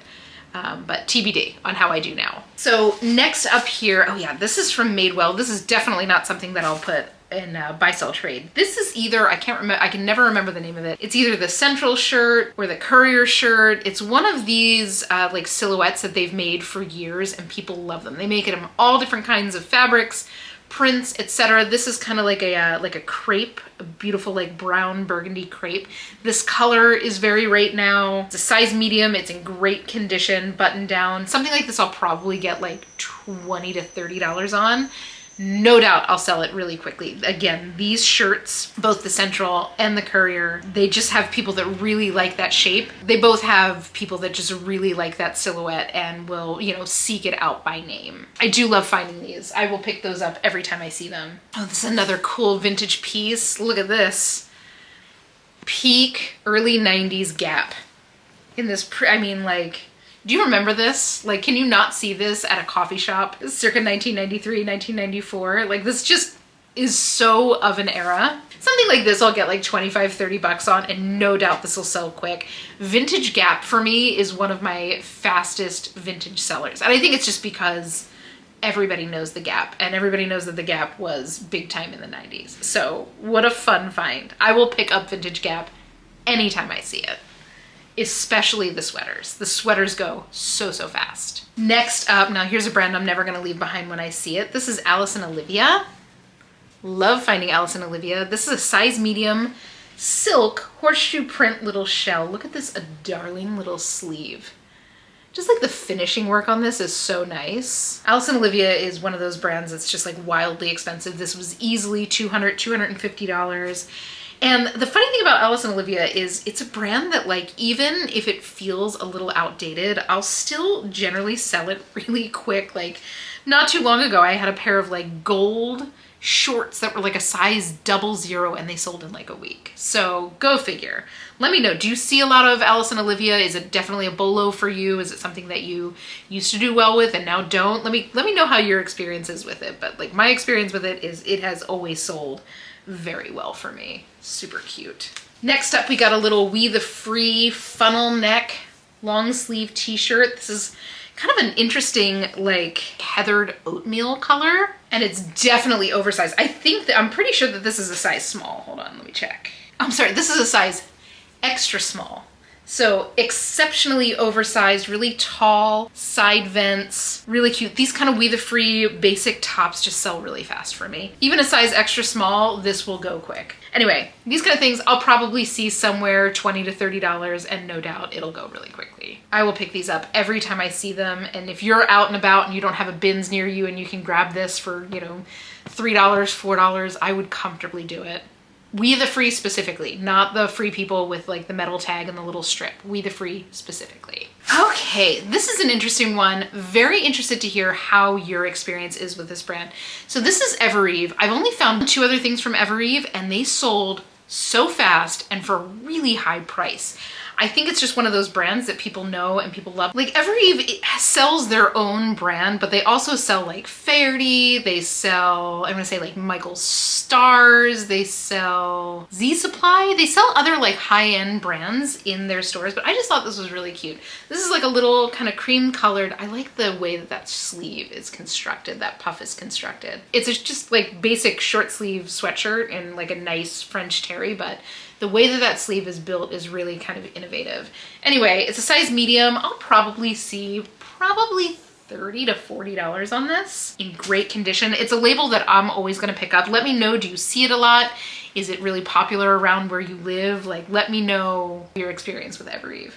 but TBD on how I do now. So next up here, oh yeah, this is from Madewell. This is definitely not something that I'll put in buy, sell, trade. This is either, I can never remember the name of it. It's either the Central shirt or the Courier shirt. It's one of these like silhouettes that they've made for years and people love them. They make it in all different kinds of fabrics, prints, etc. This is kind of like a crepe, a beautiful like brown burgundy crepe. This color is very right now. It's a size medium. It's in great condition, button down. Something like this I'll probably get like $20 to $30 on. No doubt I'll sell it really quickly. Again, these shirts, both the Central and the Courier, they just have people that really like that shape. They both have people that just really like that silhouette and will, you know, seek it out by name. I do love finding these. I will pick those up every time I see them. Oh, this is another cool vintage piece. Look at this. Peak early 90s Gap. In this, do you remember this? Like, can you not see this at a coffee shop? Circa 1993, 1994. Like, this just is so of an era. Something like this I'll get like 25, 30 bucks on, and no doubt this will sell quick. Vintage Gap for me is one of my fastest vintage sellers. And I think it's just because everybody knows the Gap, and everybody knows that the Gap was big time in the 90s. So what a fun find. I will pick up vintage Gap anytime I see it. Especially the sweaters. The sweaters go so, so fast. Next up, now here's a brand I'm never gonna leave behind when I see it. This is Alice and Olivia. Love finding Alice and Olivia. This is a size medium, silk, horseshoe print little shell. Look at this darling little sleeve. Just like the finishing work on this is so nice. Alice and Olivia is one of those brands that's just like wildly expensive. This was easily $200, $250. And the funny thing about Alice and Olivia is it's a brand that, like, even if it feels a little outdated, I'll still generally sell it really quick. Like, not too long ago, I had a pair of like gold shorts that were like a size 00 and they sold in like a week. So go figure. Let me know, do you see a lot of Alice and Olivia? Is it definitely a bolo for you? Is it something that you used to do well with and now don't? Let me know how your experience is with it. But like my experience with it is it has always sold very well for me. Super cute. Next up, we got a little We the Free funnel neck long sleeve t-shirt. This is kind of an interesting like heathered oatmeal color, and it's definitely oversized. I'm pretty sure that this is a size small. Hold on, let me check. I'm sorry, this is a size extra small. So exceptionally oversized, really tall, side vents, really cute. These kind of We the Free basic tops just sell really fast for me. Even a size extra small, this will go quick. Anyway, these kind of things I'll probably see somewhere $20 to $30, and no doubt it'll go really quickly. I will pick these up every time I see them, and if you're out and about and you don't have a bins near you and you can grab this for, you know, $3, $4, I would comfortably do it. We the Free specifically, not the Free People with like the metal tag and the little strip. We the Free specifically. Okay, this is an interesting one. Very interested to hear how your experience is with this brand. So this is Evereve. I've only found 2 other things from Evereve, and they sold so fast and for a really high price. I think it's just one of those brands that people know and people love. Like Evereve sells their own brand, but they also sell like Faherty, they sell, I'm gonna say like Michael's Stars, they sell Z Supply, they sell other like high-end brands in their stores, but I just thought this was really cute. This is like a little kind of cream colored. I like the way that that sleeve is constructed, that puff is constructed. It's just like basic short sleeve sweatshirt in like a nice French terry, but the way that that sleeve is built is really kind of innovative. Anyway, it's a size medium. I'll probably see $30 to $40 on this in great condition. It's a label that I'm always gonna pick up. Let me know, do you see it a lot? Is it really popular around where you live? Like, let me know your experience with Evereve.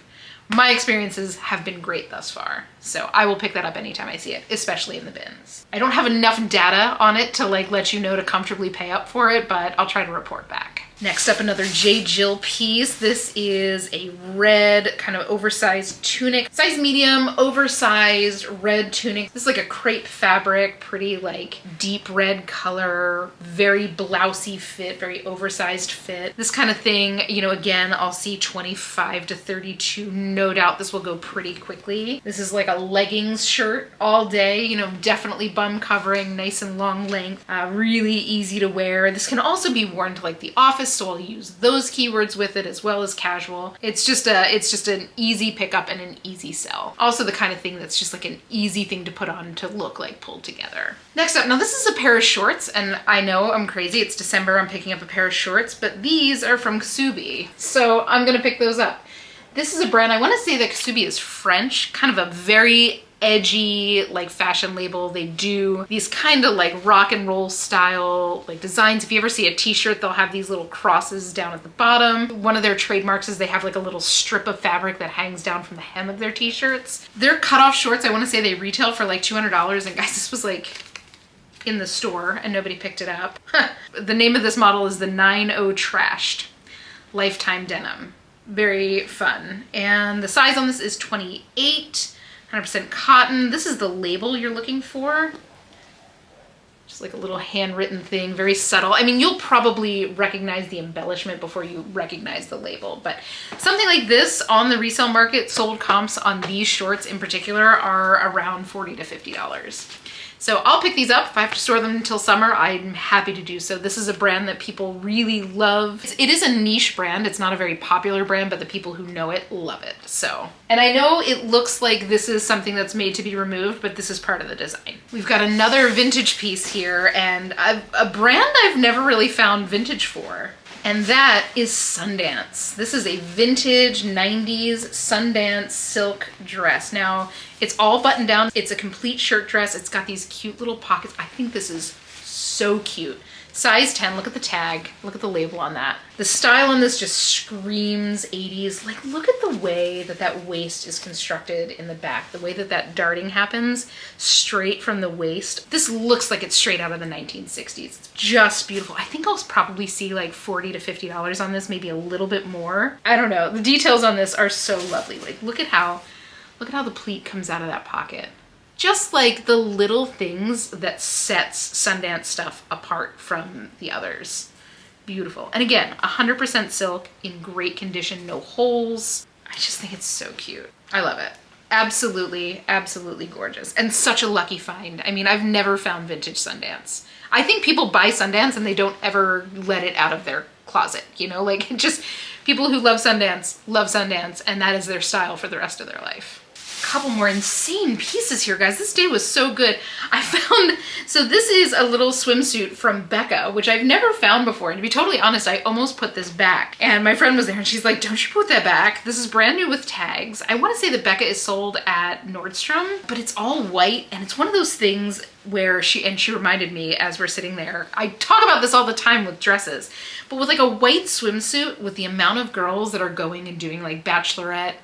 My experiences have been great thus far, so I will pick that up anytime I see it, especially in the bins. I don't have enough data on it to like let you know to comfortably pay up for it, but I'll try to report back. Next up, another J.Jill piece. This is a red kind of oversized tunic, size medium, oversized red tunic. This is like a crepe fabric, pretty like deep red color, very blousey fit, very oversized fit. This kind of thing, you know, again, I'll see 25 to 32. No doubt this will go pretty quickly. This is like a leggings shirt all day, you know, definitely bum covering, nice and long length, really easy to wear. This can also be worn to like the office, so I'll use those keywords with it as well as casual. It's just an easy pickup and an easy sell. Also the kind of thing that's just like an easy thing to put on to look like pulled together. Next up, now this is a pair of shorts, and I know I'm crazy, it's December, I'm picking up a pair of shorts, but these are from Ksubi, so I'm gonna pick those up. This is a brand, I wanna say that Ksubi is French, kind of a very edgy like fashion label. They do these kind of like rock and roll style like designs. If you ever see a t-shirt, they'll have these little crosses down at the bottom. One of their trademarks is they have like a little strip of fabric that hangs down from the hem of their t-shirts. Their cutoff shorts, I want to say they retail for like $200, and guys, this was like in the store and nobody picked it up. The name of this model is the 9-0 Trashed Lifetime Denim. Very fun. And the size on this is 28. 100% cotton. This is the label you're looking for. Just like a little handwritten thing, very subtle. I mean, you'll probably recognize the embellishment before you recognize the label, but something like this on the resale market, sold comps on these shorts in particular are around $40 to $50. So I'll pick these up. If I have to store them until summer, I'm happy to do so. This is a brand that people really love. It is a niche brand. It's not a very popular brand, but the people who know it love it. So, and I know it looks like this is something that's made to be removed, but this is part of the design. We've got another vintage piece here, and a brand I've never really found vintage for. And that is Sundance. This is a vintage 90s Sundance silk dress. Now, it's all buttoned down. It's a complete shirt dress. It's got these cute little pockets. I think this is so cute. Size 10, look at the tag, look at the label on that. The style on this just screams 80s. Like, look at the way that that waist is constructed in the back, the way that that darting happens straight from the waist. This looks like it's straight out of the 1960s. It's just beautiful. I think I'll probably see like $40 to $50 on this, maybe a little bit more. I don't know. The details on this are so lovely. Like, look at how the pleat comes out of that pocket. Just like the little things that sets Sundance stuff apart from the others. Beautiful. And again, 100% silk, in great condition, no holes. I just think it's so cute. I love it. Absolutely, absolutely gorgeous. And such a lucky find. I mean, I've never found vintage Sundance. I think people buy Sundance and they don't ever let it out of their closet, you know? Like, just people who love Sundance, and that is their style for the rest of their life. Couple more insane pieces here, guys. This day was so good. I found, so this is a little swimsuit from Becca, which I've never found before. And to be totally honest, I almost put this back. And my friend was there and she's like, don't you put that back. This is brand new with tags. I want to say that Becca is sold at Nordstrom, but it's all white. And it's one of those things where she reminded me as we're sitting there. I talk about this all the time with dresses, but with like a white swimsuit, with the amount of girls that are going and doing like bachelorette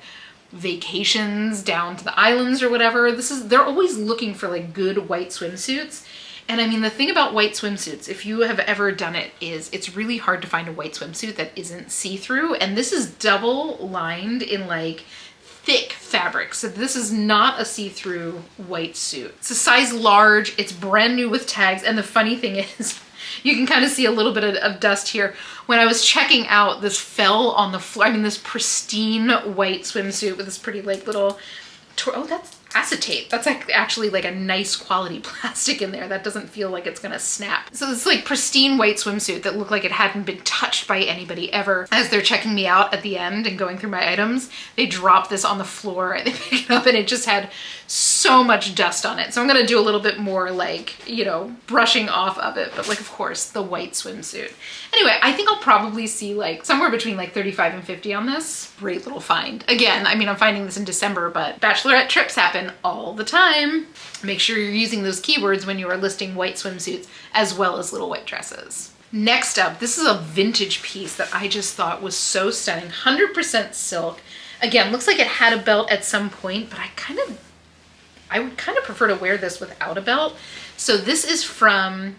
vacations down to the islands or whatever, they're always looking for like good white swimsuits. And I mean, the thing about white swimsuits, if you have ever done it, is it's really hard to find a white swimsuit that isn't see-through. And this is double lined in like thick fabric. So this is not a see-through white suit. It's a size large, it's brand new with tags. And the funny thing is, you can kind of see a little bit of dust here. When I was checking out, this fell on the floor. I mean, this pristine white swimsuit with this pretty like little, oh, that's acetate. That's like actually like a nice quality plastic in there. That doesn't feel like it's gonna snap. So it's like pristine white swimsuit that looked like it hadn't been touched by anybody ever. As they're checking me out at the end and going through my items, they dropped this on the floor and they pick it up and it just had so much dust on it. So I'm gonna do a little bit more like, you know, brushing off of it, but like, of course, the white swimsuit. Anyway, I think I'll probably see like somewhere between like 35 and 50 on this. Great little find. Again, I mean, I'm finding this in December, but bachelorette trips happen all the time. Make sure you're using those keywords when you are listing white swimsuits as well as little white dresses. Next up, this is a vintage piece that I just thought was so stunning. 100% silk. Again, looks like it had a belt at some point, but I would kind of prefer to wear this without a belt. So this is from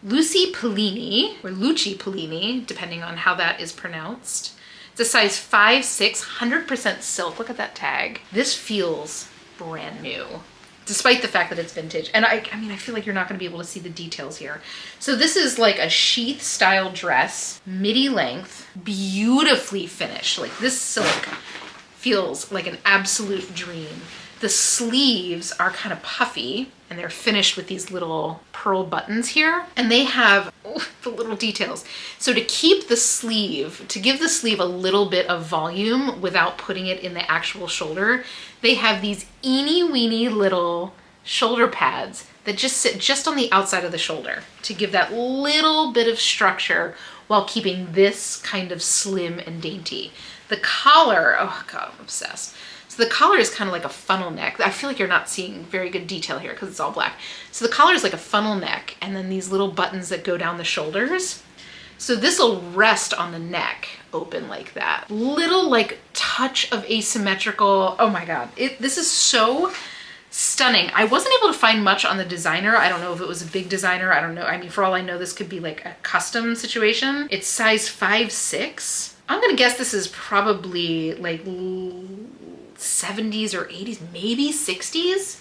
Luci Pellini, or Luci Pellini, depending on how that is pronounced. It's a size 5'6", 100% silk. Look at that tag. This feels brand new, despite the fact that it's vintage. And I mean, I feel like you're not gonna be able to see the details here. So this is like a sheath style dress, midi length, beautifully finished. Like, this silk feels like an absolute dream. The sleeves are kind of puffy and they're finished with these little pearl buttons here. And they have the little details. So to keep the sleeve, to give the sleeve a little bit of volume without putting it in the actual shoulder, they have these eeny weeny little shoulder pads that just sit just on the outside of the shoulder to give that little bit of structure while keeping this kind of slim and dainty. The collar, oh God, I'm obsessed. So the collar is kind of like a funnel neck. I feel like you're not seeing very good detail here because it's all black. So the collar is like a funnel neck and then these little buttons that go down the shoulders. So this will rest on the neck open like that. Little like touch of asymmetrical, oh my God. This is so stunning. I wasn't able to find much on the designer. I don't know if it was a big designer. I don't know. I mean, for all I know, this could be like a custom situation. It's size 5'6". I'm gonna guess this is probably like 70s or 80s, maybe 60s,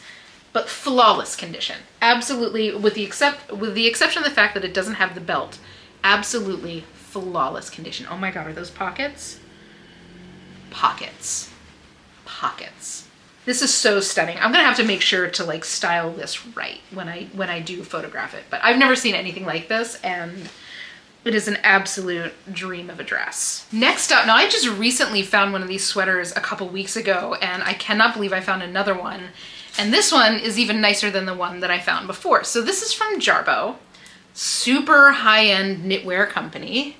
but flawless condition. Absolutely, with the exception of the fact that it doesn't have the belt, absolutely flawless condition. Oh my God, are those pockets? Pockets. Pockets. This is so stunning. I'm gonna have to make sure to like style this right when I do photograph it, but I've never seen anything like this and it is an absolute dream of a dress. Next up, now I just recently found one of these sweaters a couple weeks ago and I cannot believe I found another one. And this one is even nicer than the one that I found before. So this is from Jarbo, super high-end knitwear company.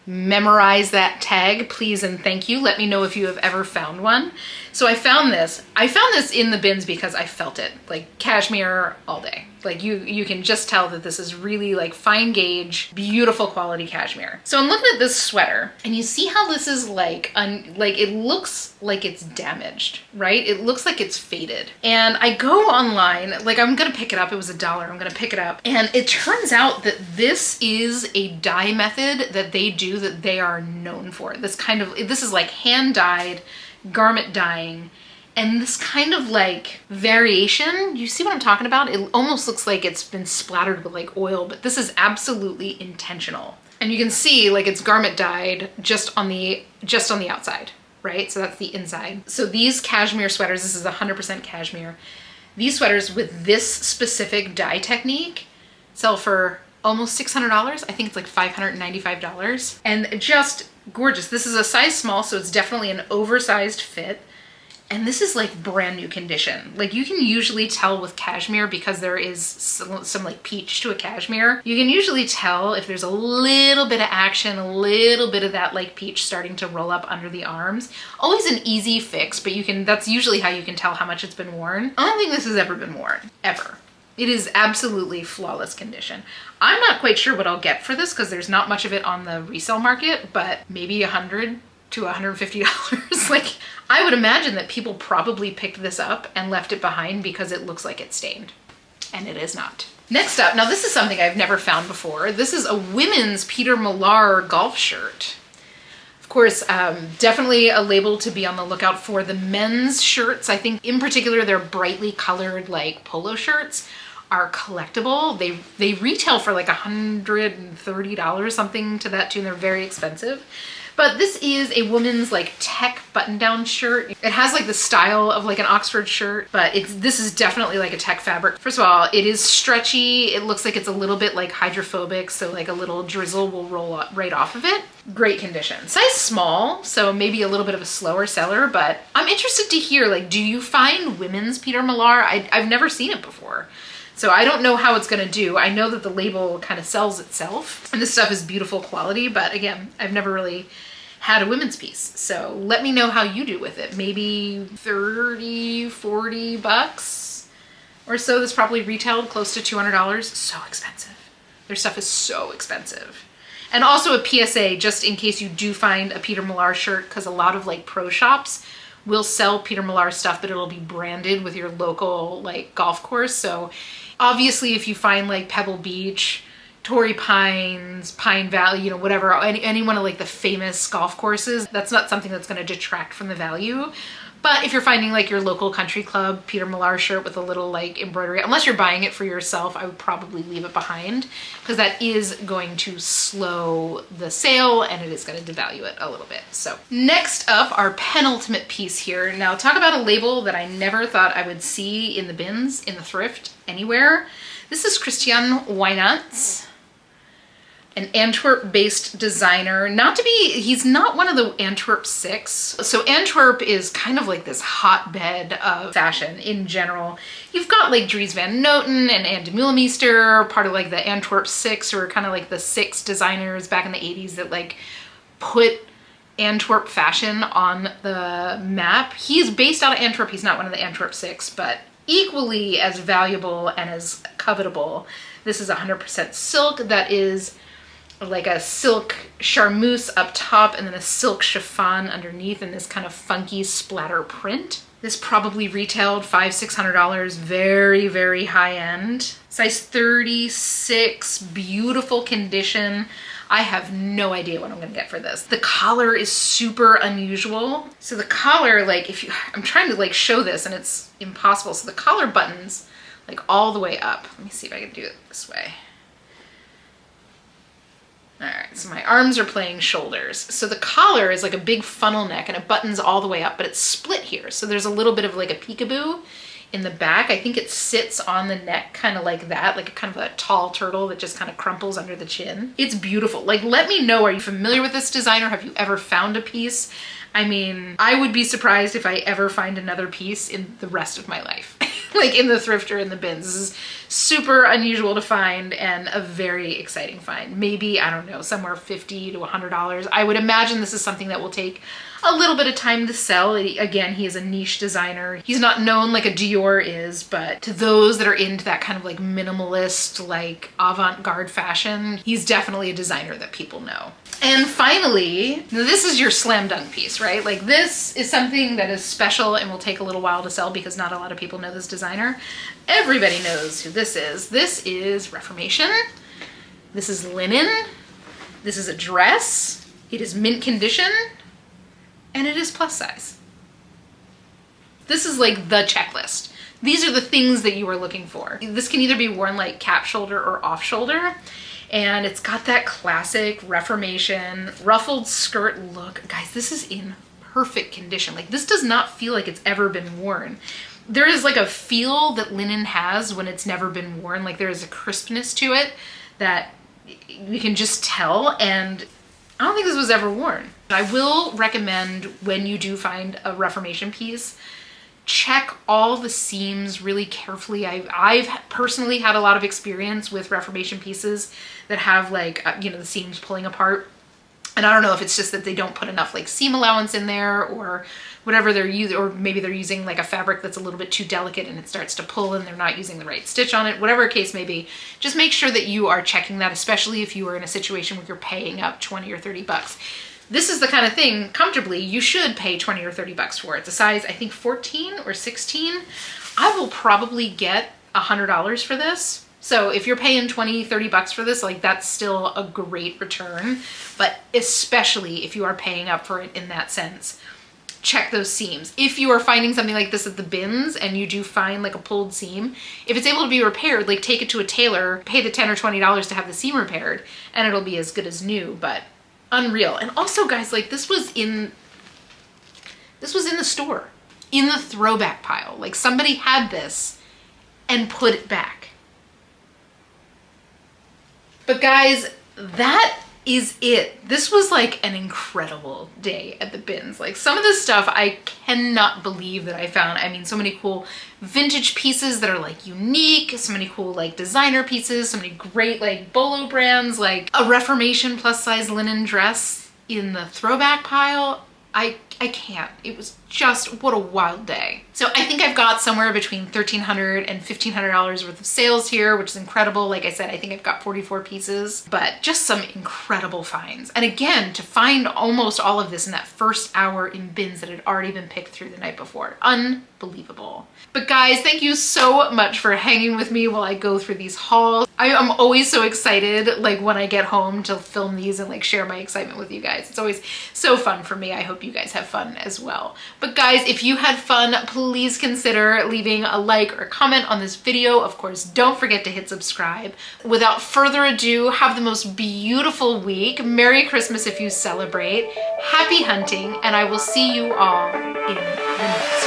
Memorize that tag, please and thank you. Let me know if you have ever found one. So I found this. I found this in the bins because I felt it, like cashmere all day. Like you can just tell that this is really like fine gauge, beautiful quality cashmere. So I'm looking at this sweater and you see how this is like it looks like it's damaged, right? It looks like it's faded. And I go online, like I'm gonna pick it up. It was $1. I'm gonna pick it up. And it turns out that this is a dye method that they do that they are known for. This is like hand dyed garment dyeing. And this kind of like variation, you see what I'm talking about? It almost looks like it's been splattered with like oil, but this is absolutely intentional. And you can see like it's garment dyed just on the outside, right? So that's the inside. So these cashmere sweaters, this is 100% cashmere. These sweaters with this specific dye technique sell for almost $600. I think it's like $595. And just gorgeous. This is a size small, so it's definitely an oversized fit. And this is like brand new condition. Like you can usually tell with cashmere because there is some like peach to a cashmere. You can usually tell if there's a little bit of action, a little bit of that like peach starting to roll up under the arms. Always an easy fix, but that's usually how you can tell how much it's been worn. I don't think this has ever been worn, ever. It is absolutely flawless condition. I'm not quite sure what I'll get for this because there's not much of it on the resale market, but maybe $100 to $150. Like, I would imagine that people probably picked this up and left it behind because it looks like it's stained, and it is not. Next up, now this is something I've never found before. This is a women's Peter Millar golf shirt. Of course, definitely a label to be on the lookout for. The men's shirts, I think in particular, they're brightly colored like polo shirts, are collectible. They retail for like $130, something to that tune. They're very expensive. But this is a woman's like tech button-down shirt. It has like the style of like an Oxford shirt, but this is definitely like a tech fabric. First of all, it is stretchy. It looks like it's a little bit like hydrophobic, so like a little drizzle will roll right off of it. Great condition. Size small, so maybe a little bit of a slower seller, but I'm interested to hear, like, do you find women's Peter Millar? I've never seen it before. So I don't know how it's gonna do. I know that the label kind of sells itself and this stuff is beautiful quality, but again, I've never really had a women's piece. So let me know how you do with it. Maybe 30, 40 bucks or so. This probably retailed close to $200. So expensive. Their stuff is so expensive. And also a PSA, just in case you do find a Peter Millar shirt, because a lot of like pro shops will sell Peter Millar stuff, but it'll be branded with your local like golf course. So obviously if you find like Pebble Beach, Torrey Pines, Pine Valley, you know, whatever, any one of like the famous golf courses, that's not something that's going to detract from the value. But if you're finding like your local country club Peter Millar shirt with a little like embroidery, unless you're buying it for yourself, I would probably leave it behind because that is going to slow the sale and it is going to devalue it a little bit. So next up, our penultimate piece here. Now talk about a label that I never thought I would see in the bins, in the thrift, anywhere. This is Christian Wynantz, an Antwerp-based designer. He's not one of the Antwerp 6. So Antwerp is kind of like this hotbed of fashion in general. You've got like Dries Van Noten and Anne de Meulemeester, part of like the Antwerp 6, or kind of like the 6 designers back in the 80s that like put Antwerp fashion on the map. He's based out of Antwerp. He's not one of the Antwerp 6, but equally as valuable and as covetable. This is 100% silk that is like a silk charmeuse up top and then a silk chiffon underneath in this kind of funky splatter print. This probably retailed $500-600, very, very high end. Size 36, beautiful condition. I have no idea what I'm gonna get for this. The collar is super unusual. So the collar, like I'm trying to like show this and it's impossible. So the collar buttons like all the way up. Let me see if I can do it this way. All right, so my arms are playing shoulders. So the collar is like a big funnel neck and it buttons all the way up, but it's split here. So there's a little bit of like a peekaboo in the back. I think it sits on the neck kind of like that, like a kind of a tall turtle that just kind of crumples under the chin. It's beautiful. Like, let me know, are you familiar with this designer? Have you ever found a piece? I mean, I would be surprised if I ever find another piece in the rest of my life. Like in the thrift or in the bins. This is super unusual to find and a very exciting find. Maybe, I don't know, somewhere $50 to $100. I would imagine this is something that will take a little bit of time to sell. Again, he is a niche designer. He's not known like a Dior is, but to those that are into that kind of like minimalist, like avant-garde fashion, he's definitely a designer that people know. And finally, this is your slam dunk piece, right? Like this is something that is special and will take a little while to sell because not a lot of people know this designer. Everybody knows who this is. This is Reformation. This is linen. This is a dress. It is mint condition. And it is plus size. This is like the checklist. These are the things that you are looking for. This can either be worn like cap shoulder or off shoulder. And it's got that classic Reformation ruffled skirt look. Guys, this is in perfect condition. Like this does not feel like it's ever been worn. There is like a feel that linen has when it's never been worn. Like there is a crispness to it that you can just tell, and I don't think this was ever worn. I will recommend when you do find a Reformation piece, check all the seams really carefully. I've personally had a lot of experience with Reformation pieces that have like, you know, the seams pulling apart. And I don't know if it's just that they don't put enough like seam allowance in there or whatever they're using, or maybe they're using like a fabric that's a little bit too delicate and it starts to pull and they're not using the right stitch on it, whatever the case may be. Just make sure that you are checking that, especially if you are in a situation where you're paying up 20 or 30 bucks. This is the kind of thing, comfortably, you should pay 20 or 30 bucks for. It's a size, I think 14 or 16. I will probably get $100 for this. So if you're paying 20, 30 bucks for this, like that's still a great return. But especially if you are paying up for it in that sense, check those seams. If you are finding something like this at the bins and you do find like a pulled seam, if it's able to be repaired, like take it to a tailor, pay the $10 or $20 to have the seam repaired, and it'll be as good as new. But unreal. And also, guys, like this was in the store, in the throwback pile. Like somebody had this and put it back. But guys, that is it. This was like an incredible day at the bins. Like some of this stuff I cannot believe that I found. I mean, so many cool vintage pieces that are like unique, so many cool like designer pieces, so many great like BOLO brands, like a Reformation plus size linen dress in the throwback pile. I can't. It was just, what a wild day. So I think I've got somewhere between $1,300 and $1,500 worth of sales here, which is incredible. Like I said, I think I've got 44 pieces, but just some incredible finds. And again, to find almost all of this in that first hour in bins that had already been picked through the night before. Unbelievable. But guys, thank you so much for hanging with me while I go through these hauls. I am always so excited, like when I get home, to film these and like share my excitement with you guys. It's always so fun for me. I hope you guys have fun as well. But guys, if you had fun, please consider leaving a like or a comment on this video. Of course, don't forget to hit subscribe. Without further ado, have the most beautiful week. Merry Christmas if you celebrate. Happy hunting, and I will see you all in the next